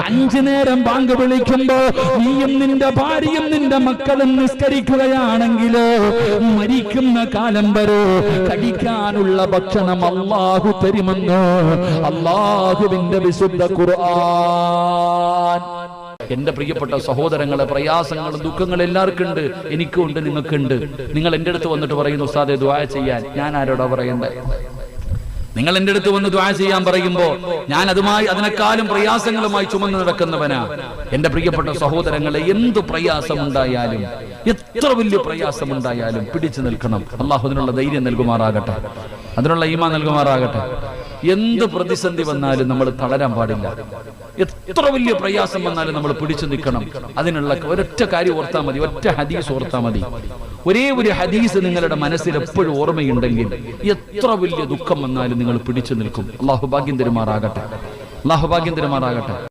5 നേരം ബാങ്ക് വിളിക്കുമ്പോ നീയും നിന്റെ ഭാര്യയും നിന്റെ മക്കളും നിസ്കരിക്കുകയാണെങ്കിൽ മരിക്കുന്ന കാലം വരെ കഴിക്കാനുള്ള ഭക്ഷണം അല്ലാഹു തരുമെന്ന് അല്ലാഹുവിന്റെ വിശുദ്ധ ഖുർആൻ. എന്റെ പ്രിയപ്പെട്ട സഹോദരങ്ങളെ, പ്രയാസങ്ങളും ദുഃഖങ്ങളും എല്ലാവർക്കും ഉണ്ട്, എനിക്കും ഉണ്ട്, നിങ്ങൾക്കുണ്ട്. നിങ്ങൾ എന്റെ അടുത്ത് വന്നിട്ട് പറയുന്നു ഉസ്താദേ ദുആ ചെയ്യാൻ, ഞാൻ ആരോടാ പറയണ്ടേ? നിങ്ങൾ എന്റെ അടുത്ത് വന്ന് ദുആ ചെയ്യാൻ പറയുമ്പോ ഞാൻ അതിനേക്കാളും പ്രയാസങ്ങളുമായി ചുമന്നു നടക്കുന്നവനാ. എന്റെ പ്രിയപ്പെട്ട സഹോദരങ്ങളെ, എന്ത് പ്രയാസമുണ്ടായാലും, എത്ര വലിയ പ്രയാസമുണ്ടായാലും പിടിച്ചു നിൽക്കണം. അല്ലാഹു അതിനുള്ള ധൈര്യം നൽകുമാറാകട്ടെ, അതിനുള്ള ഈമാൻ നൽകുമാറാകട്ടെ. എന്ത് പ്രതിസന്ധി വന്നാലും നമ്മൾ തളരാൻ പാടില്ല. എത്ര വലിയ പ്രയാസം വന്നാലും നമ്മൾ പിടിച്ചു നിൽക്കണം. അതിനുള്ള ഒരൊറ്റ കാര്യം ഓർത്താൽ മതി, ഒറ്റ ഹദീസ് ഓർത്താൽ മതി. ഒരേ ഒരു ഹദീസ് നിങ്ങളുടെ മനസ്സിൽ എപ്പോഴും ഓർമ്മയുണ്ടെങ്കിൽ എത്ര വലിയ ദുഃഖം വന്നാലും നിങ്ങൾ പിടിച്ചു നിൽക്കും. അല്ലാഹു ഭാഗ്യം തരുമാറാകട്ടെ, അല്ലാഹു ഭാഗ്യം തരുമാറാകട്ടെ.